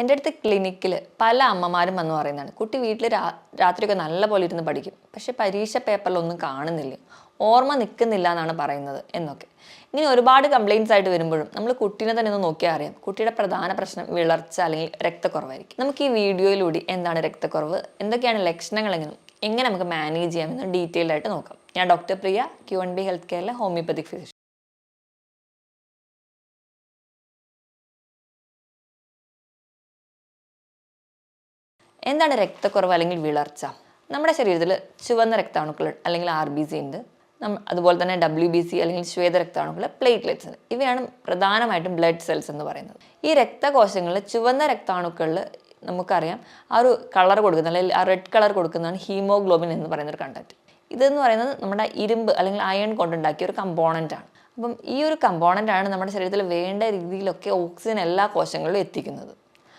എൻ്റെ അടുത്ത് ക്ലിനിക്കിൽ പല അമ്മമാരും വന്ന് പറയുന്നതാണ്, കുട്ടി വീട്ടിൽ രാത്രിയൊക്കെ നല്ല പോലെ ഇരുന്ന് പഠിക്കും, പക്ഷെ പരീക്ഷ പേപ്പറിലൊന്നും കാണുന്നില്ല, ഓർമ്മ നിൽക്കുന്നില്ല എന്നാണ് പറയുന്നത് എന്നൊക്കെ. ഇങ്ങനെ ഒരുപാട് കംപ്ലയിൻസ് ആയിട്ട് വരുമ്പോഴും നമ്മൾ കുട്ടീനെ തന്നെ ഒന്ന് നോക്കിയാൽ അറിയാം കുട്ടിയുടെ പ്രധാന പ്രശ്നം വിളർച്ച അല്ലെങ്കിൽ രക്തക്കുറവായിരിക്കും. നമുക്ക് ഈ വീഡിയോയിലൂടെ എന്താണ് രക്തക്കുറവ്, എന്തൊക്കെയാണ് ലക്ഷണങ്ങൾ, എങ്ങനെ നമുക്ക് മാനേജ് ചെയ്യാമെന്ന് ഡീറ്റെയിൽഡ് ആയിട്ട് നോക്കാം. ഞാൻ ഡോക്ടർ പ്രിയ, Q&B ഹെൽത്ത് കെയറിലെ ഹോമിയോപ്പതിക് ഫിസിഷ്യൻ. എന്താണ് രക്തക്കുറവ് അല്ലെങ്കിൽ വിളർച്ച? നമ്മുടെ ശരീരത്തിൽ ചുവന്ന രക്താണുക്കൾ അല്ലെങ്കിൽ RBC ഉണ്ട്, അതുപോലെ തന്നെ WBC അല്ലെങ്കിൽ ശ്വേത രക്താണുക്കൾ, പ്ലേറ്റ്ലെറ്റ്സ് ഉണ്ട്. ഇവയാണ് പ്രധാനമായിട്ടും ബ്ലഡ് സെൽസ് എന്ന് പറയുന്നത്. ഈ രക്തകോശങ്ങളിൽ ചുവന്ന രക്താണുക്കളിൽ നമുക്കറിയാം ആ ഒരു കളർ കൊടുക്കുന്ന അല്ലെങ്കിൽ ആ റെഡ് കളർ കൊടുക്കുന്നതാണ് ഹീമോഗ്ലോബിൻ എന്ന് പറയുന്ന ഒരു കണ്ടന്റ്. ഇതെന്ന് പറയുന്നത് നമ്മുടെ ഇരുമ്പ് അല്ലെങ്കിൽ അയൺ കൊണ്ടുണ്ടാക്കിയ ഒരു കമ്പോണൻ്റ് ആണ്. അപ്പം ഈ ഒരു കമ്പോണൻ്റ് ആണ് നമ്മുടെ ശരീരത്തിൽ വേണ്ട രീതിയിലൊക്കെ ഓക്സിജൻ എല്ലാ കോശങ്ങളിലും എത്തിക്കുന്നത്.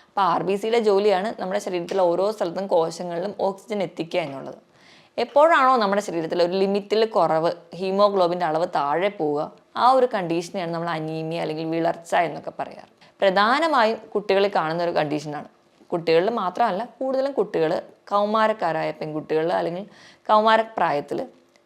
അപ്പോൾ RBCയുടെ ജോലിയാണ് നമ്മുടെ ശരീരത്തിലെ ഓരോ സ്ഥലത്തും കോശങ്ങളിലും ഓക്സിജൻ എത്തിക്കുക എന്നുള്ളത്. എപ്പോഴാണോ നമ്മുടെ ശരീരത്തിൽ ഒരു ലിമിറ്റിൽ കുറവ്, ഹീമോഗ്ലോബിൻ്റെ അളവ് താഴെ പോവുക, ആ ഒരു കണ്ടീഷനെയാണ് നമ്മൾ അനീമിയ അല്ലെങ്കിൽ വിളർച്ച എന്നൊക്കെ പറയാറ്. പ്രധാനമായും കുട്ടികളിൽ കാണുന്ന ഒരു കണ്ടീഷനാണ്. കുട്ടികളിൽ മാത്രമല്ല, കൂടുതലും കുട്ടികൾ, കൗമാരക്കാരായ പെൺകുട്ടികൾ അല്ലെങ്കിൽ കൗമാരപ്രായത്തിൽ,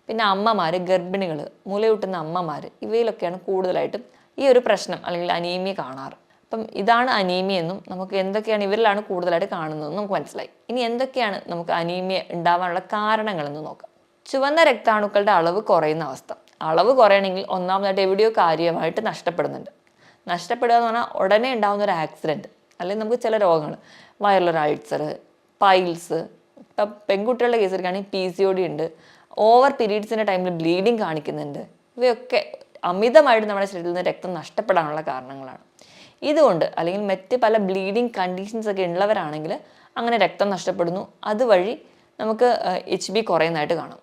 പിന്നെ അമ്മമാർ, ഗർഭിണികൾ, മുലയൂട്ടുന്ന അമ്മമാർ, ഇവയിലൊക്കെയാണ് കൂടുതലായിട്ടും ഈ ഒരു പ്രശ്നം അല്ലെങ്കിൽ അനീമിയ കാണാറ്. അപ്പം ഇതാണ് അനീമിയ എന്നും നമുക്ക് എന്തൊക്കെയാണ് ഇവരിലാണ് കൂടുതലായിട്ട് കാണുന്നതെന്നും നമുക്ക് മനസ്സിലായി. ഇനി എന്തൊക്കെയാണ് നമുക്ക് അനീമിയ ഉണ്ടാവാനുള്ള കാരണങ്ങളെന്ന് നോക്കാം. ചുവന്ന രക്താണുക്കളുടെ അളവ് കുറയുന്ന അവസ്ഥ. അളവ് കുറയണമെങ്കിൽ ഒന്നാമതായിട്ട് എവിടെയോ കാര്യമായിട്ട് നഷ്ടപ്പെടുന്നുണ്ട്. നഷ്ടപ്പെടുക എന്ന് പറഞ്ഞാൽ ഉടനെ ഉണ്ടാകുന്ന ഒരു ആക്സിഡൻറ്റ്, അല്ലെങ്കിൽ നമുക്ക് ചില രോഗങ്ങൾ, വൈറൽ അൾസർ, പൈൽസ്, ഇപ്പം പെൺകുട്ടികളുടെ കേസിലാണെങ്കിൽ PCOD ഉണ്ട്, ഓവർ പീരീഡ്സിൻ്റെ ടൈമിൽ ബ്ലീഡിങ് കാണിക്കുന്നുണ്ട്. ഇവയൊക്കെ അമിതമായിട്ട് നമ്മുടെ ശരീരത്തിൽ നിന്ന് രക്തം നഷ്ടപ്പെടാനുള്ള കാരണങ്ങളാണ്. ഇതുകൊണ്ട് അല്ലെങ്കിൽ മറ്റ് പല ബ്ലീഡിങ് കണ്ടീഷൻസ് ഒക്കെ ഉള്ളവരാണെങ്കിൽ അങ്ങനെ രക്തം നഷ്ടപ്പെടുന്നു. അതുവഴി നമുക്ക് HB കുറയുന്നതായിട്ട് കാണാം.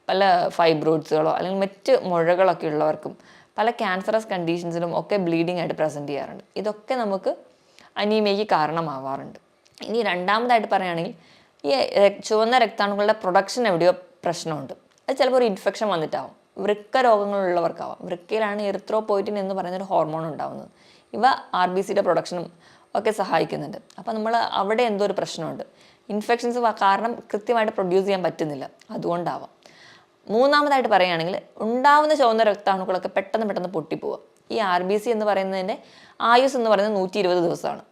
പല ഫൈബ്രോയിഡ്സുകളോ അല്ലെങ്കിൽ മറ്റ് മുഴകളൊക്കെ ഉള്ളവർക്കും പല ക്യാൻസറസ് കണ്ടീഷൻസിലും ഒക്കെ ബ്ലീഡിങ് ആയിട്ട് പ്രസൻറ്റ് ചെയ്യാറുണ്ട്. ഇതൊക്കെ നമുക്ക് അനീമിയയ്ക്ക് കാരണമാവാറുണ്ട്. ഇനി രണ്ടാമതായിട്ട് പറയുകയാണെങ്കിൽ ഈ ചുവന്ന രക്താണുക്കളുടെ പ്രൊഡക്ഷൻ എവിടെയോ പ്രശ്നമുണ്ട്. അത് ചിലപ്പോൾ ഒരു ഇൻഫെക്ഷൻ വന്നിട്ടാവും. വൃക്ക രോഗങ്ങളുള്ളവർക്കാവാം. വൃക്കയിലാണ് എറിത്രോപോയിറ്റിൻ എന്ന് പറയുന്നൊരു ഹോർമോൺ ഉണ്ടാവുന്നത്. ഇവ RBCയുടെ പ്രൊഡക്ഷനും ഒക്കെ സഹായിക്കുന്നുണ്ട്. അപ്പോൾ നമ്മൾ അവിടെ എന്തോ ഒരു പ്രശ്നമുണ്ട്, ഇൻഫെക്ഷൻസ് കാരണം കൃത്യമായിട്ട് പ്രൊഡ്യൂസ് ചെയ്യാൻ പറ്റുന്നില്ല, അതുകൊണ്ടാവാം. മൂന്നാമതായിട്ട് പറയുകയാണെങ്കിൽ ഉണ്ടാവുന്ന ചുവന്ന രക്താണുക്കളൊക്കെ പെട്ടെന്ന് പൊട്ടിപ്പോവുക. ഈ RBC എന്ന് പറയുന്നതിൻ്റെ ആയുസ് എന്ന് പറയുന്നത് 120 ദിവസമാണ്.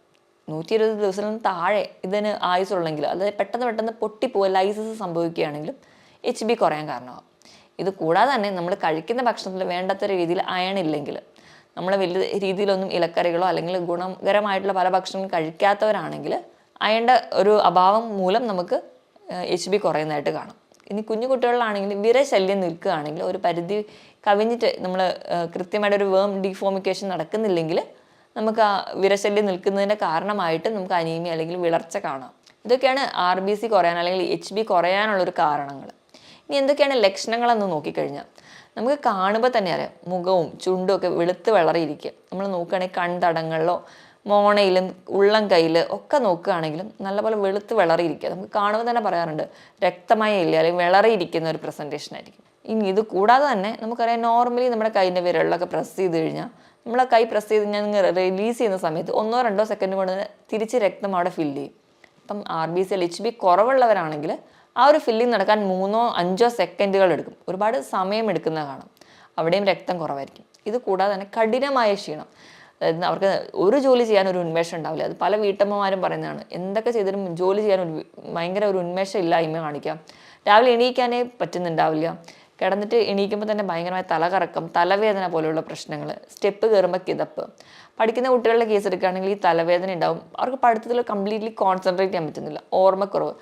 120 ദിവസത്തിന് താഴെ ഇതിന് ആയുസുള്ളെങ്കിൽ, അതായത് പെട്ടെന്ന് പൊട്ടിപ്പോവുക, ലൈസിസ് സംഭവിക്കുകയാണെങ്കിലും HB കുറയാൻ കാരണമാകും. ഇത് കൂടാതെ തന്നെ നമ്മൾ കഴിക്കുന്ന ഭക്ഷണത്തിൽ വേണ്ടത്ര രീതിയിൽ അയൺ ഇല്ലെങ്കിൽ, നമ്മൾ വലിയ രീതിയിലൊന്നും ഇലക്കറികളോ അല്ലെങ്കിൽ ഗുണകരമായിട്ടുള്ള പല ഭക്ഷണങ്ങളും കഴിക്കാത്തവരാണെങ്കിൽ അയണിൻ്റെ ഒരു അഭാവം മൂലം നമുക്ക് HB കുറയുന്നതായിട്ട് കാണാം. ഇനി കുഞ്ഞു കുട്ടികളിലാണെങ്കിൽ വിരശല്യം നിൽക്കുകയാണെങ്കിൽ, ഒരു പരിധി കവിഞ്ഞിട്ട് നമ്മൾ കൃത്യമായിട്ടൊരു വേം ഡീഫോമിക്കേഷൻ നടക്കുന്നില്ലെങ്കിൽ നമുക്ക് ആ വിരശല്യം നിൽക്കുന്നതിൻ്റെ കാരണമായിട്ട് നമുക്ക് അനീമിയ അല്ലെങ്കിൽ വിളർച്ച കാണാം. ഇതൊക്കെയാണ് RBC കുറയാൻ അല്ലെങ്കിൽ HB കുറയാനുള്ളൊരു കാരണങ്ങൾ. ഇനി എന്തൊക്കെയാണ് ലക്ഷണങ്ങളെന്ന് നോക്കിക്കഴിഞ്ഞാൽ നമുക്ക് കാണുമ്പോൾ തന്നെ അറിയാം, മുഖവും ചുണ്ടും ഒക്കെ വെളുത്ത് വിളറിയിരിക്കുക. നമ്മൾ നോക്കുകയാണെങ്കിൽ കൺതടങ്ങളിലോ മോണയിലും ഉള്ളം കയ്യിൽ ഒക്കെ നോക്കുകയാണെങ്കിലും നല്ലപോലെ വെളുത്ത് വിളറിയിരിക്കുക. നമുക്ക് കാണുമ്പോൾ തന്നെ പറയാറുണ്ട് രക്തമയം ഇല്ല അല്ലെങ്കിൽ വിളറിയിരിക്കുന്ന ഒരു പ്രസൻറ്റേഷൻ ആയിരിക്കും. ഇനി ഇത് കൂടാതെ തന്നെ നമുക്കറിയാം, നോർമലി നമ്മുടെ കൈൻ്റെ വിരലിലൊക്കെ പ്രസ് ചെയ്ത് കഴിഞ്ഞാൽ, നമ്മളെ കൈ പ്രസ് ചെയ്ത് കഴിഞ്ഞാൽ റിലീസ് ചെയ്യുന്ന സമയത്ത് 1-2 സെക്കൻഡ് കൊണ്ട് തന്നെ തിരിച്ച് രക്തം അവിടെ ഫില്ല് ചെയ്യും. അപ്പം RBC HB കുറവുള്ളവരാണെങ്കിൽ ആ ഒരു ഫില്ലിങ് നടക്കാൻ 3-5 സെക്കൻഡുകൾ എടുക്കും. ഒരുപാട് സമയം എടുക്കുന്നത് കാണാം. അവിടെയും രക്തം കുറവായിരിക്കും. ഇത് കൂടാതെ തന്നെ കഠിനമായ ക്ഷീണം, അതായത് അവർക്ക് ഒരു ജോലി ചെയ്യാൻ ഒരു ഉന്മേഷം ഉണ്ടാവില്ല. അത് പല വീട്ടമ്മമാരും പറയുന്നതാണ്. എന്തൊക്കെ ചെയ്തിട്ടും ജോലി ചെയ്യാൻ ഭയങ്കര ഒരു ഉന്മേഷം ഇല്ലായ്മ കാണിക്കാം. രാവിലെ എണീക്കാനേ പറ്റുന്നുണ്ടാവില്ല. കിടന്നിട്ട് എണീക്കുമ്പോൾ തന്നെ ഭയങ്കരമായ തലകറക്കം, തലവേദന പോലെയുള്ള പ്രശ്നങ്ങൾ, സ്റ്റെപ്പ് കയറുമ്പോൾ കിതപ്പ്. പഠിക്കുന്ന കുട്ടികളുടെ കേസ് എടുക്കുകയാണെങ്കിൽ ഈ തലവേദന ഉണ്ടാവും. അവർക്ക് പഠിത്തത്തിൽ കംപ്ലീറ്റ്ലി കോൺസെൻട്രേറ്റ് ചെയ്യാൻ പറ്റുന്നില്ല, ഓർമ്മക്കുറവ്.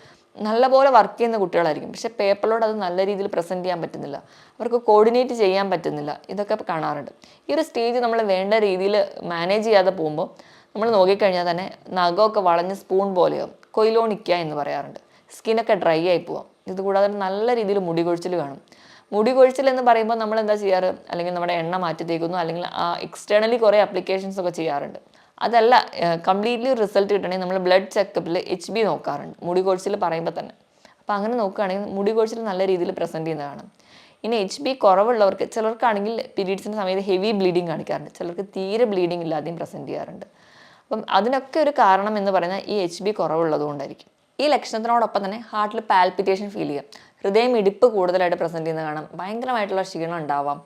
നല്ലപോലെ വർക്ക് ചെയ്യുന്ന കുട്ടികളായിരിക്കും, പക്ഷേ പേപ്പറിലോട് അത് നല്ല രീതിയിൽ പ്രസൻറ്റ് ചെയ്യാൻ പറ്റുന്നില്ല, അവർക്ക് കോർഡിനേറ്റ് ചെയ്യാൻ പറ്റുന്നില്ല. ഇതൊക്കെ കാണാറുണ്ട്. ഈ ഒരു സ്റ്റേജ് നമ്മൾ വേണ്ട രീതിയിൽ മാനേജ് ചെയ്യാതെ പോകുമ്പോൾ നമ്മൾ നോക്കിക്കഴിഞ്ഞാൽ തന്നെ നഖമൊക്കെ വളഞ്ഞ് സ്പൂൺ പോലെയോ കൊയിലോണിക്കുക എന്ന് പറയാറുണ്ട്. സ്കിന്നൊക്കെ ഡ്രൈ ആയി പോവാം. ഇതുകൂടാതെ നല്ല രീതിയിൽ മുടി കൊഴിച്ചിൽ കാണും. മുടി കൊഴിച്ചിൽ എന്ന് പറയുമ്പോൾ നമ്മൾ എന്താ ചെയ്യാറ്, അല്ലെങ്കിൽ നമ്മുടെ എണ്ണ മാറ്റി തേക്കുന്നു, അല്ലെങ്കിൽ എക്സ്റ്റേണലി കുറേ അപ്ലിക്കേഷൻസ് ഒക്കെ ചെയ്യാറുണ്ട്. അതല്ല, കംപ്ലീറ്റ്ലി റിസൾട്ട് കിട്ടണമെങ്കിൽ നമ്മൾ ബ്ലഡ് ചെക്കപ്പിൽ HB നോക്കാറുണ്ട്, മുടി കൊഴിച്ചിൽ പറയുമ്പോൾ തന്നെ. അപ്പോൾ അങ്ങനെ നോക്കുകയാണെങ്കിൽ മുടി കൊഴിച്ചിൽ നല്ല രീതിയിൽ പ്രസൻറ്റ് ചെയ്യുന്നതാണ്. ഇനി HB കുറവുള്ളവർക്ക്, ചിലർക്കാണെങ്കിൽ പീരീഡ്സിൻ്റെ സമയത്ത് ഹെവി ബ്ലീഡിങ് കാണിക്കാറുണ്ട്, ചിലർക്ക് തീരെ ബ്ലീഡിങ് ഇല്ലാതെയും പ്രസൻറ്റ് ചെയ്യാറുണ്ട്. അപ്പം അതിനൊക്കെ ഒരു കാരണം എന്ന് പറയുന്നത് ഈ HB കുറവുള്ളതുകൊണ്ടായിരിക്കും. ഈ ലക്ഷണത്തിനോടൊപ്പം തന്നെ ഹാർട്ടിൽ പാൽപിറ്റേഷൻ ഫീൽ ചെയ്യാം, ഹൃദയം ഇടിപ്പ് കൂടുതലായിട്ട് പ്രസൻറ്റ് ചെയ്യുന്നത് കാണാം, ഭയങ്കരമായിട്ടുള്ള ക്ഷീണം ഉണ്ടാവാം.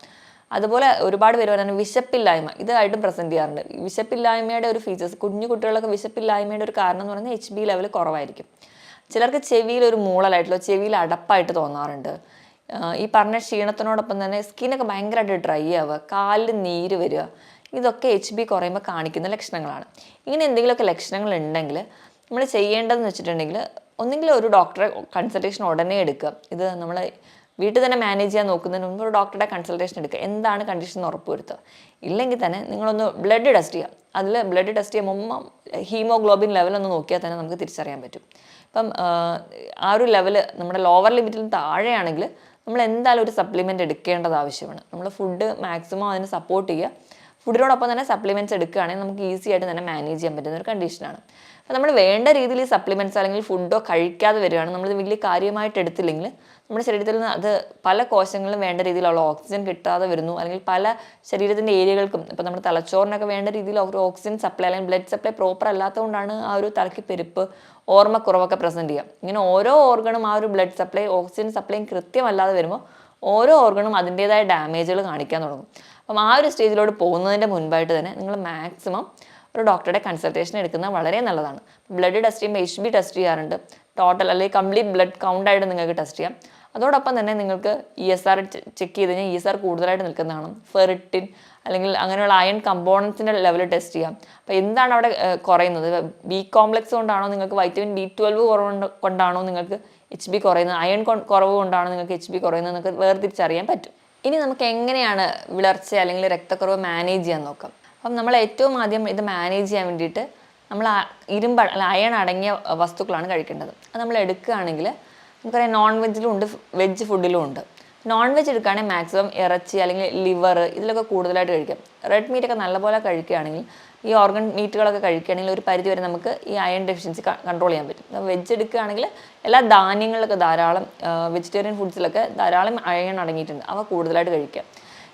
അതുപോലെ ഒരുപാട് പേര് പറയുന്നത് വിശപ്പില്ലായ്മ ഇതായിട്ടും പ്രസൻറ്റ് ചെയ്യാറുണ്ട്. വിശപ്പില്ലായ്മയുടെ ഒരു ഫീച്ചേഴ്സ്, കുഞ്ഞു കുട്ടികളൊക്കെ വിശപ്പില്ലായ്മയുടെ ഒരു കാരണം എന്ന് പറയുന്നത് HB ലെവൽ കുറവായിരിക്കും. ചിലർക്ക് ചെവിയിൽ ഒരു മൂളലായിട്ടുള്ള, ചെവിയിൽ അടപ്പായിട്ട് തോന്നാറുണ്ട്. ഈ പറഞ്ഞ ക്ഷീണത്തിനോടൊപ്പം തന്നെ സ്കിന്നൊക്കെ ഭയങ്കരമായിട്ട് ഡ്രൈ ആവുക, കാലിൽ നീര് വരിക, ഇതൊക്കെ HB കുറയുമ്പോൾ കാണിക്കുന്ന ലക്ഷണങ്ങളാണ്. ഇങ്ങനെ എന്തെങ്കിലുമൊക്കെ ലക്ഷണങ്ങൾ ഉണ്ടെങ്കിൽ നമ്മൾ ചെയ്യേണ്ടതെന്ന് വെച്ചിട്ടുണ്ടെങ്കിൽ ഒന്നെങ്കിൽ ഒരു ഡോക്ടറെ കൺസൾട്ടേഷൻ ഉടനെ എടുക്കുക. ഇത് നമ്മൾ വീട്ടിൽ തന്നെ മാനേജ് ചെയ്യാൻ നോക്കുന്നതിന് മുമ്പ് ഒരു ഡോക്ടറുടെ കൺസൾട്ടേഷൻ എടുക്കുക, എന്താണ് കണ്ടീഷൻ എന്ന് ഉറപ്പുവരുത്തുക. ഇല്ലെങ്കിൽ തന്നെ നിങ്ങളൊന്ന് ബ്ലഡ് ടെസ്റ്റ് ചെയ്യുക. അതിൽ ബ്ലഡ് ടെസ്റ്റ് ചെയ്യുമ്പോൾ ഹീമോഗ്ലോബിൻ ലെവലൊന്ന് നോക്കിയാൽ തന്നെ നമുക്ക് തിരിച്ചറിയാൻ പറ്റും. ഇപ്പം ആ ഒരു ലെവല് നമ്മുടെ ലോവർ ലിമിറ്റിൽ താഴെയാണെങ്കിൽ നമ്മൾ എന്തായാലും ഒരു സപ്ലിമെൻറ്റ് എടുക്കേണ്ടത് ആവശ്യമാണ്. നമ്മൾ ഫുഡ് മാക്സിമം അതിന് സപ്പോർട്ട് ചെയ്യുക. ഫുഡിനോടൊപ്പം തന്നെ സപ്ലിമെൻറ്റ്സ് എടുക്കുകയാണെങ്കിൽ നമുക്ക് ഈസി ആയിട്ട് തന്നെ മാനേജ് ചെയ്യാൻ പറ്റുന്ന ഒരു കണ്ടീഷനാണ്. അപ്പോൾ നമ്മൾ വേണ്ട രീതിയിൽ ഈ സപ്ലിമെൻറ്റ്സ് അല്ലെങ്കിൽ ഫുഡോ കഴിക്കാതെ വരികയാണ്, നമ്മൾ വലിയ കാര്യമായിട്ട് എടുത്തില്ലെങ്കിൽ നമ്മുടെ ശരീരത്തിൽ നിന്ന് അത് പല കോശങ്ങളിലും വേണ്ട രീതിയിലുള്ള ഓക്സിജൻ കിട്ടാതെ വരുന്നു, അല്ലെങ്കിൽ പല ശരീരത്തിൻ്റെ ഏരിയകൾക്കും, ഇപ്പോൾ നമ്മുടെ തലച്ചോറിനൊക്കെ വേണ്ട രീതിയിൽ ഒരു ഓക്സിജൻ സപ്ലൈ അല്ലെങ്കിൽ ബ്ലഡ് സപ്ലൈ പ്രോപ്പർ അല്ലാത്തതുകൊണ്ടാണ് ആ ഒരു തലയ്ക്ക് പെരുപ്പ്, ഓർമ്മക്കുറവൊക്കെ പ്രസൻറ്റ് ചെയ്യുക. ഇങ്ങനെ ഓരോ ഓർഗണും ആ ഒരു ബ്ലഡ് സപ്ലൈ, ഓക്സിജൻ സപ്ലൈയും കൃത്യമല്ലാതെ വരുമ്പോൾ ഓരോ ഓർഗണും അതിൻ്റേതായ ഡാമേജുകൾ കാണിക്കാൻ തുടങ്ങും. അപ്പം ആ ഒരു സ്റ്റേജിലോട്ട് പോകുന്നതിൻ്റെ മുൻപായിട്ട് തന്നെ നിങ്ങൾ മാക്സിമം ഒരു ഡോക്ടറുടെ കൺസൾട്ടേഷൻ എടുക്കുന്നത് വളരെ നല്ലതാണ്. ബ്ലഡ് ടെസ്റ്റ് ചെയ്യുമ്പോൾ HB ടെസ്റ്റ് ചെയ്യാറുണ്ട്, ടോട്ടൽ അല്ലെങ്കിൽ കംപ്ലീറ്റ് ബ്ലഡ് കൗണ്ടായിട്ട് നിങ്ങൾക്ക് ടെസ്റ്റ് ചെയ്യാം. അതോടൊപ്പം തന്നെ നിങ്ങൾക്ക് ESR ചെക്ക് ചെയ്ത് കഴിഞ്ഞാൽ ESR കൂടുതലായിട്ട് നിൽക്കുന്നതാണ്, ഫെറിറ്റിൻ അല്ലെങ്കിൽ അങ്ങനെയുള്ള അയൺ കമ്പോണൻസിൻ്റെ ലെവൽ ടെസ്റ്റ് ചെയ്യാം. അപ്പോൾ എന്താണ് അവിടെ കുറയുന്നത്, B കോംപ്ലക്സ് കൊണ്ടാണോ, നിങ്ങൾക്ക് വൈറ്റമിൻ B12 കുറവ് കൊണ്ടാണോ നിങ്ങൾക്ക് HB കുറയുന്നത്, അയൺ കുറവ് കൊണ്ടാണോ നിങ്ങൾക്ക് HB കുറയുന്നത് എന്നൊക്കെ വേർതിരിച്ചറിയാൻ പറ്റും. ഇനി നമുക്ക് എങ്ങനെയാണ് വിളർച്ച അല്ലെങ്കിൽ രക്തക്കുറവ് മാനേജ് ചെയ്യാൻ നോക്കാം. അപ്പം നമ്മൾ ഏറ്റവും ആദ്യം ഇത് മാനേജ് ചെയ്യാൻ വേണ്ടിയിട്ട് നമ്മൾ ഇരുമ്പ് അല്ല അയൺ അടങ്ങിയ വസ്തുക്കളാണ് കഴിക്കേണ്ടത്. അത് നമ്മൾ എടുക്കുകയാണെങ്കിൽ നമുക്കറിയാം നോൺ വെജിലും ഉണ്ട്, വെജ് ഫുഡിലും ഉണ്ട്. നോൺ വെജ് എടുക്കുകയാണെങ്കിൽ മാക്സിമം ഇറച്ചി അല്ലെങ്കിൽ ലിവർ ഇതിലൊക്കെ കൂടുതലായിട്ട് കഴിക്കാം. റെഡ് മീറ്റൊക്കെ നല്ലപോലെ കഴിക്കുകയാണെങ്കിൽ, ഈ ഓർഗൻ മീറ്റുകളൊക്കെ കഴിക്കുകയാണെങ്കിൽ ഒരു പരിധി വരെ നമുക്ക് ഈ അയൺ ഡെഫിഷ്യൻസി കൺട്രോൾ ചെയ്യാൻ പറ്റും. വെജ് എടുക്കുകയാണെങ്കിൽ എല്ലാ ധാന്യങ്ങളിലൊക്കെ ധാരാളം, വെജിറ്റേറിയൻ ഫുഡ്സിലൊക്കെ ധാരാളം അയൺ അടങ്ങിയിട്ടുണ്ട്, അവ കൂടുതലായിട്ട് കഴിക്കാം.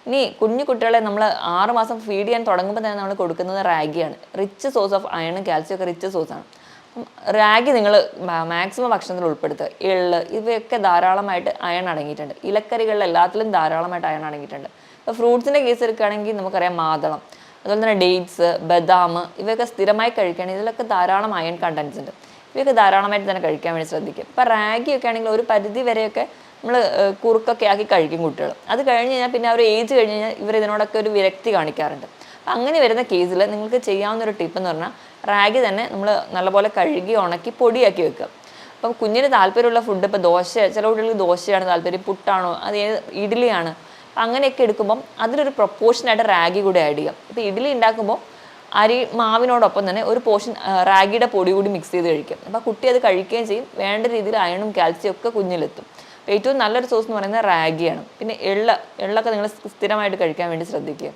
ഇനി കുഞ്ഞു കുട്ടികളെ നമ്മൾ 6 മാസം ഫീഡ് ചെയ്യാൻ തുടങ്ങുമ്പോൾ തന്നെ നമ്മൾ കൊടുക്കുന്നത് റാഗിയാണ്. റിച്ച് സോഴ്സ് ഓഫ് അയണും കാൽസ്യം ഒക്കെ റിച്ച് സോഴ്സാണ്. റാഗി നിങ്ങൾ മാക്സിമം ഭക്ഷണത്തിൽ ഉൾപ്പെടുത്തുക. എള്ള് ഇവയൊക്കെ ധാരാളമായിട്ട് അയൺ അടങ്ങിയിട്ടുണ്ട്. ഇലക്കറികളിൽ എല്ലാത്തിലും ധാരാളമായിട്ട് അയൺ അടങ്ങിയിട്ടുണ്ട്. ഇപ്പോൾ ഫ്രൂട്ട്സിൻ്റെ കേസ് എടുക്കുകയാണെങ്കിൽ നമുക്കറിയാം മാതളം, അതുപോലെ തന്നെ ഡേറ്റ്സ്, ബദാം ഇവയൊക്കെ സ്ഥിരമായി കഴിക്കുകയാണെങ്കിൽ ഇതിലൊക്കെ ധാരാളം അയൺ കണ്ടൻസ് ഉണ്ട്. ഇവയൊക്കെ ധാരാളമായിട്ട് തന്നെ കഴിക്കാൻ വേണ്ടി ശ്രദ്ധിക്കുക. ഇപ്പോൾ റാഗിയൊക്കെ ആണെങ്കിൽ ഒരു പരിധി വരെയൊക്കെ നമ്മൾ കുറുക്കൊക്കെ ആക്കി കഴിക്കും കുട്ടികൾ. അത് കഴിഞ്ഞ് കഴിഞ്ഞാൽ പിന്നെ ഒരു ഏജ് കഴിഞ്ഞ് കഴിഞ്ഞാൽ ഇവർ ഇതിനോടൊക്കെ ഒരു വിരക്തി കാണിക്കാറുണ്ട്. അപ്പം അങ്ങനെ വരുന്ന കേസിൽ നിങ്ങൾക്ക് ചെയ്യാവുന്ന ഒരു ടിപ്പ് എന്ന് പറഞ്ഞാൽ റാഗി തന്നെ നമ്മൾ നല്ലപോലെ കഴുകി ഉണക്കി പൊടിയാക്കി വെക്കുക. അപ്പം കുഞ്ഞിന് താല്പര്യമുള്ള ഫുഡ്, ഇപ്പോൾ ദോശ, ചില കുട്ടികൾക്ക് ദോശയാണ് താല്പര്യം, പുട്ടാണോ, അത് ഇഡ്ഡലിയാണ്, അങ്ങനെയൊക്കെ എടുക്കുമ്പം അതിലൊരു പ്രൊപ്പോർഷനായിട്ട് റാഗി കൂടെ ആഡ് ചെയ്യാം. ഇപ്പോൾ ഇഡ്ഡലി ഉണ്ടാക്കുമ്പോൾ അരി മാവിനോടൊപ്പം തന്നെ ഒരു പോർഷൻ റാഗിയുടെ പൊടി കൂടി മിക്സ് ചെയ്ത് കഴിക്കും. അപ്പോൾ കുട്ടി അത് കഴിക്കുകയും ചെയ്യും, വേണ്ട രീതിയിൽ അയണും കാൽസ്യം ഒക്കെ കുഞ്ഞിലെത്തും. ഏറ്റവും നല്ലൊരു സോഴ്സ് എന്ന് പറയുന്നത് റാഗിയാണ്. പിന്നെ എള്ളൊക്കെ നിങ്ങൾ സ്ഥിരമായിട്ട് കഴിക്കാൻ വേണ്ടി ശ്രദ്ധിക്കുക.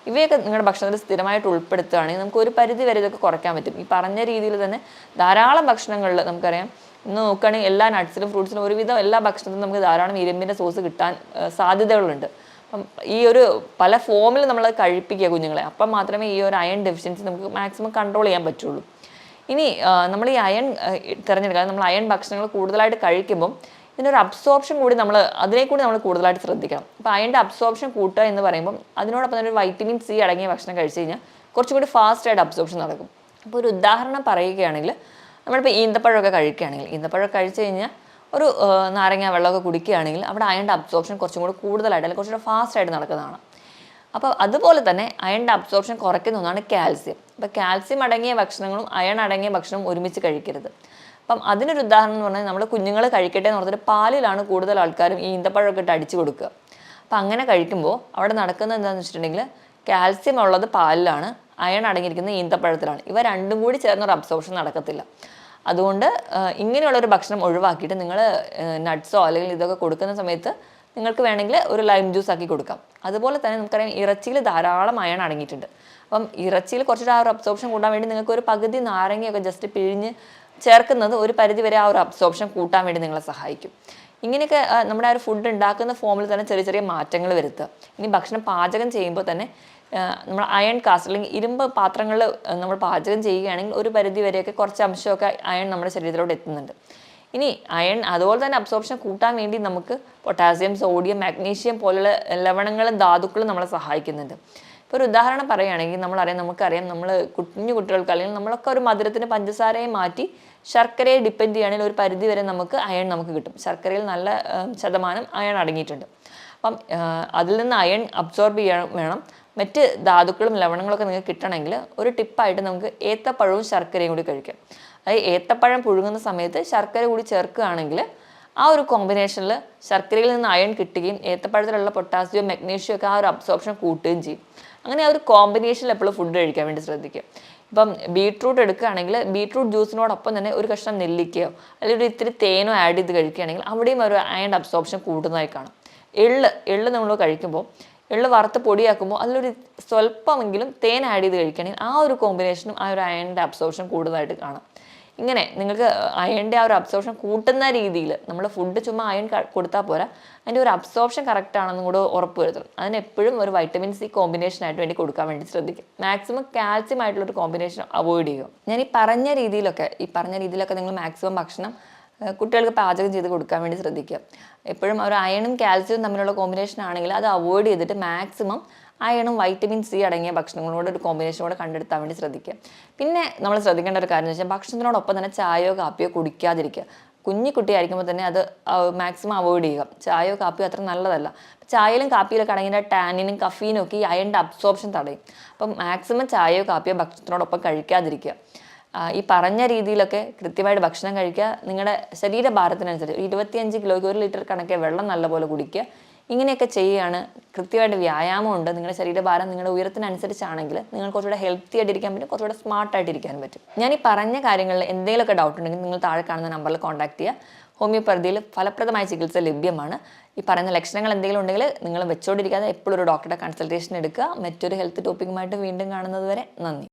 ഇവയൊക്കെ നിങ്ങളുടെ ഭക്ഷണത്തിൽ സ്ഥിരമായിട്ട് ഉൾപ്പെടുത്തുകയാണെങ്കിൽ നമുക്ക് ഒരു പരിധി വരെ ഇതൊക്കെ കുറയ്ക്കാൻ പറ്റും. ഈ പറഞ്ഞ രീതിയിൽ തന്നെ ധാരാളം ഭക്ഷണങ്ങളിൽ നമുക്കറിയാം, ഇന്ന് നോക്കുകയാണെങ്കിൽ എല്ലാ നട്ട്സിലും ഫ്രൂട്ട്സിലും ഒരുവിധം എല്ലാ ഭക്ഷണത്തിലും നമുക്ക് ധാരാളം ഇരുമ്പിൻ്റെ സോഴ്സ് കിട്ടാൻ സാധ്യതകളുണ്ട്. അപ്പം ഈ ഒരു പല ഫോമിൽ നമ്മൾ കഴിപ്പിക്കുക കുഞ്ഞുങ്ങളെ, അപ്പം മാത്രമേ ഈ ഒരു അയൺ ഡെഫിഷ്യൻസി നമുക്ക് മാക്സിമം കൺട്രോൾ ചെയ്യാൻ പറ്റുള്ളൂ. ഇനി നമ്മൾ ഈ അയൺ തിരഞ്ഞെടുക്കുക, നമ്മൾ അയൺ ഭക്ഷണങ്ങൾ കൂടുതലായിട്ട് കഴിക്കുമ്പം ഇതിനൊരു അബ്സോർപ്ഷൻ കൂടി അതിനെ കൂടി നമ്മൾ കൂടുതലായിട്ട് ശ്രദ്ധിക്കണം. അപ്പോൾ അയണിൻ്റെ അബ്സോർപ്ഷൻ കൂട്ടുക എന്ന് പറയുമ്പം അതിനോടൊപ്പം തന്നെ ഒരു വൈറ്റമിൻ C അടങ്ങിയ ഭക്ഷണം കഴിച്ച് കഴിഞ്ഞാൽ കുറച്ചും കൂടി ഫാസ്റ്റായിട്ട് അബ്സോർപ്ഷൻ നടക്കും. അപ്പോൾ ഒരു ഉദാഹരണം പറയുകയാണെങ്കിൽ, നമ്മളിപ്പോൾ ഈന്തപ്പഴമൊക്കെ കഴിക്കുകയാണെങ്കിൽ, ഈന്തപ്പഴമൊക്കെ കഴിച്ച് കഴിഞ്ഞാൽ ഒരു നാരങ്ങ വെള്ളമൊക്കെ കുടിക്കുകയാണെങ്കിൽ അവിടെ അയണിൻ്റെ അബ്സോർപ്ഷൻ കുറച്ചും കൂടി കൂടുതലായിട്ട് അല്ലെങ്കിൽ കുറച്ചുകൂടി ഫാസ്റ്റായിട്ട് നടക്കുന്നതാണ്. അപ്പോൾ അതുപോലെ തന്നെ അയണിൻ്റെ അബ്സോർപ്ഷൻ കുറയ്ക്കുന്ന ഒന്നാണ് കാൽസ്യം. അപ്പോൾ കാൽസ്യം അടങ്ങിയ ഭക്ഷണങ്ങളും അയൺ അടങ്ങിയ ഭക്ഷണവും ഒരുമിച്ച് കഴിക്കരുത്. അപ്പം അതിനൊരു ഉദാഹരണം എന്ന് പറഞ്ഞാൽ നമ്മൾ കുഞ്ഞുങ്ങൾ കഴിക്കട്ടെ എന്ന് പറഞ്ഞിട്ട് പാലിലാണ് കൂടുതൽ ആൾക്കാരും ഈ ഈന്തപ്പഴമൊക്കെ ഇട്ട് അടിച്ചു കൊടുക്കുക. അപ്പം അങ്ങനെ കഴിക്കുമ്പോൾ അവിടെ നടക്കുന്നത് എന്താണെന്ന് വെച്ചിട്ടുണ്ടെങ്കിൽ കാൽസ്യം ഉള്ളത് പാലിലാണ്, അയൺ അടങ്ങിയിരിക്കുന്നത് ഈന്തപ്പഴത്തിലാണ്. ഇവ രണ്ടും കൂടി ചേർന്നൊരു അബ്സോർപ്ഷൻ നടക്കത്തില്ല. അതുകൊണ്ട് ഇങ്ങനെയുള്ളൊരു ഭക്ഷണം ഒഴിവാക്കിയിട്ട് നിങ്ങൾ നട്ട്സോ അല്ലെങ്കിൽ ഇതൊക്കെ കൊടുക്കുന്ന സമയത്ത് നിങ്ങൾക്ക് വേണമെങ്കിൽ ഒരു ലൈം ജ്യൂസ് ആക്കി കൊടുക്കാം. അതുപോലെ തന്നെ നമുക്കറിയാം ഇറച്ചിയിൽ ധാരാളം അയൺ അടങ്ങിയിട്ടുണ്ട്. അപ്പം ഇറച്ചിയിൽ കുറച്ചുകൂടെ ആ ഒരു അബ്സോർപ്ഷൻ കൂട്ടാൻ വേണ്ടി നിങ്ങൾക്ക് ഒരു പകുതി നാരങ്ങയൊക്കെ ജസ്റ്റ് പിഴിഞ്ഞ് ചേർക്കുന്നത് ഒരു പരിധി വരെ ആ ഒരു അബ്സോർപ്ഷൻ കൂട്ടാൻ വേണ്ടി നിങ്ങളെ സഹായിക്കും. ഇങ്ങനെയൊക്കെ നമ്മുടെ ആ ഒരു ഫുഡ് ഉണ്ടാക്കുന്ന ഫോമിൽ തന്നെ ചെറിയ ചെറിയ മാറ്റങ്ങൾ വരുത്തുക. ഇനി ഭക്ഷണം പാചകം ചെയ്യുമ്പോൾ തന്നെ നമ്മൾ അയൺ കാസ്റ്റ് അല്ലെങ്കിൽ ഇരുമ്പ് പാത്രങ്ങളിൽ നമ്മൾ പാചകം ചെയ്യുകയാണെങ്കിൽ ഒരു പരിധി വരെയൊക്കെ കുറച്ച് അംശമൊക്കെ അയൺ നമ്മുടെ ശരീരത്തിലോട്ട് എത്തുന്നുണ്ട്. ഇനി അയൺ അതുപോലെ തന്നെ അബ്സോർപ്ഷൻ കൂട്ടാൻ വേണ്ടി നമുക്ക് പൊട്ടാസ്യം, സോഡിയം, മാഗ്നീഷ്യം പോലുള്ള ലവണങ്ങളും ധാതുക്കളും നമ്മളെ സഹായിക്കുന്നുണ്ട്. ഇപ്പോൾ ഒരു ഉദാഹരണം പറയുകയാണെങ്കിൽ നമുക്കറിയാം നമ്മൾ കുഞ്ഞു കുട്ടികൾക്ക് അല്ലെങ്കിൽ നമ്മളൊക്കെ ഒരു മധുരത്തിന് പഞ്ചസാരയെ മാറ്റി ശർക്കരയെ ഡിപ്പെൻഡ് ചെയ്യുകയാണെങ്കിൽ ഒരു പരിധി വരെ നമുക്ക് അയൺ കിട്ടും. ശർക്കരയിൽ നല്ല ശതമാനം അയൺ അടങ്ങിയിട്ടുണ്ട്. അപ്പം അതിൽ നിന്ന് അയൺ അബ്സോർബ് ചെയ്യാൻ വേണം. മറ്റ് ധാതുക്കളും ലവണങ്ങളൊക്കെ നിങ്ങൾക്ക് കിട്ടണമെങ്കിൽ ഒരു ടിപ്പായിട്ട് നമുക്ക് ഏത്തപ്പഴവും ശർക്കരയും കൂടി കഴിക്കാം. അതായത് ഏത്തപ്പഴം പുഴുങ്ങുന്ന സമയത്ത് ശർക്കര കൂടി ചേർക്കുകയാണെങ്കിൽ ആ ഒരു കോമ്പിനേഷനിൽ ശർക്കരയിൽ നിന്ന് അയൺ കിട്ടുകയും ഏത്തപ്പഴത്തിലുള്ള പൊട്ടാസ്യം, മഗ്നീഷ്യം ഒക്കെ ആ ഒരു അബ്സോർപ്ഷൻ കൂട്ടുകയും ചെയ്യും. അങ്ങനെ ആ ഒരു കോമ്പിനേഷനിൽ എപ്പോഴും ഫുഡ് കഴിക്കാൻ വേണ്ടി ശ്രദ്ധിക്കുക. ഇപ്പം ബീട്രൂട്ട് എടുക്കുകയാണെങ്കിൽ ബീട്രൂട്ട് ജ്യൂസിനോടൊപ്പം തന്നെ ഒരു കഷ്ണം നെല്ലിക്കയോ അല്ലെങ്കിൽ ഒരു ഇത്തിരി തേനോ ആഡ് ചെയ്ത് കഴിക്കുകയാണെങ്കിൽ അവിടെയും ഒരു അയൺ അബ്സോർപ്ഷൻ കൂടുന്നതായി കാണാം. എള്ള് നമ്മൾ കഴിക്കുമ്പോൾ എള്ള് വറുത്ത് പൊടിയാക്കുമ്പോൾ അതിലൊരു സ്വല്പമെങ്കിലും തേൻ ആഡ് ചെയ്ത് കഴിക്കുകയാണെങ്കിൽ ആ ഒരു കോമ്പിനേഷനും ആ ഒരു അയണിൻ്റെ അബ്സോർപ്ഷൻ കൂടുതലായിട്ട് കാണാം. ഇങ്ങനെ നിങ്ങൾക്ക് അയണിൻ്റെ ആ ഒരു അബ്സോർപ്ഷൻ കൂട്ടുന്ന രീതിയിൽ നമ്മൾ ഫുഡ് ചുമ്മാ അയൺ കൊടുത്താൽ പോരാ, അതിൻ്റെ ഒരു അബ്സോർപ്ഷൻ കറക്റ്റ് ആണെന്നും കൂടെ ഉറപ്പ് വരുത്തണം. അതിന് എപ്പോഴും ഒരു വൈറ്റമിൻ സി കോമ്പിനേഷനായിട്ട് വേണ്ടി കൊടുക്കാൻ വേണ്ടി ശ്രദ്ധിക്കും. മാക്സിമം കാൽസ്യം ആയിട്ടുള്ളൊരു കോമ്പിനേഷൻ അവോയ്ഡ് ചെയ്യുക. ഞാൻ ഈ പറഞ്ഞ രീതിയിലൊക്കെ നിങ്ങൾ മാക്സിമം ഭക്ഷണം കുട്ടികൾക്ക് പാചകം ചെയ്ത് കൊടുക്കാൻ വേണ്ടി ശ്രദ്ധിക്കുക. എപ്പോഴും ഒരു അയണും കാൽസ്യവും തമ്മിലുള്ള കോമ്പിനേഷൻ ആണെങ്കിൽ അത് അവോയ്ഡ് ചെയ്തിട്ട് മാക്സിമം അയണും വൈറ്റമിൻ സി അടങ്ങിയ ഭക്ഷണങ്ങളോട് ഒരു കോമ്പിനേഷനോടെ കണ്ടെടുത്താൻ വേണ്ടി ശ്രദ്ധിക്കുക. പിന്നെ നമ്മൾ ശ്രദ്ധിക്കേണ്ട ഒരു കാര്യം എന്ന് വെച്ചാൽ ഭക്ഷണത്തിനോടൊപ്പം തന്നെ ചായയോ കാപ്പിയോ കുടിക്കാതിരിക്കുക. കുട്ടിയായിരിക്കുമ്പോൾ തന്നെ അത് മാക്സിമം അവോയ്ഡ് ചെയ്യുക. ചായയോ കാപ്പിയോ അത്ര നല്ലതല്ല. ചായയിലും കാപ്പിയിലൊക്കെ അടങ്ങിയ ടാനിനും കഫീനും ഒക്കെ ഈ അയണിൻ്റെ അബ്സോർപ്ഷൻ തടയും. അപ്പം മാക്സിമം ചായയോ കാപ്പിയോ ഭക്ഷണത്തിനോടൊപ്പം കഴിക്കാതിരിക്കുക. ഈ പറഞ്ഞ രീതിയിലൊക്കെ കൃത്യമായിട്ട് ഭക്ഷണം കഴിക്കുക. നിങ്ങളുടെ ശരീരഭാരത്തിനനുസരിച്ച് 25 കിലോയ്ക്ക് 1 ലിറ്റർ കണക്കെ വെള്ളം നല്ലപോലെ കുടിക്കുക. ഇങ്ങനെയൊക്കെ ചെയ്യുകയാണ്. കൃത്യമായിട്ട് വ്യായാമമുണ്ട്. നിങ്ങളുടെ ശരീരഭാരം നിങ്ങളുടെ ഉയരത്തിനനുസരിച്ചാണെങ്കിൽ നിങ്ങൾ കുറച്ചുകൂടെ ഹെൽത്തി ആയിട്ടിരിക്കാൻ പറ്റും, കുറച്ചുകൂടെ സ്മാർട്ടായിട്ടിരിക്കാൻ പറ്റും. ഞാൻ ഈ പറഞ്ഞ കാര്യങ്ങളിൽ എന്തെങ്കിലുമൊക്കെ ഡൗട്ട് ഉണ്ടെങ്കിൽ നിങ്ങൾ താഴെ കാണുന്ന നമ്പറിൽ കോൺടാക്ട് ചെയ്യുക. ഹോമിയോപ്പതിയിൽ ഫലപ്രദമായ ചികിത്സ ലഭ്യമാണ്. ഈ പറയുന്ന ലക്ഷണങ്ങൾ എന്തെങ്കിലും ഉണ്ടെങ്കിൽ നിങ്ങൾ വെച്ചോണ്ടിരിക്കാതെ എപ്പോഴും ഒരു ഡോക്ടറുടെ കൺസൾട്ടേഷൻ എടുക്കുക. മറ്റൊരു ഹെൽത്ത് ടോപ്പിക്കുമായിട്ട് വീണ്ടും കാണുന്നത് വരെ നന്ദി.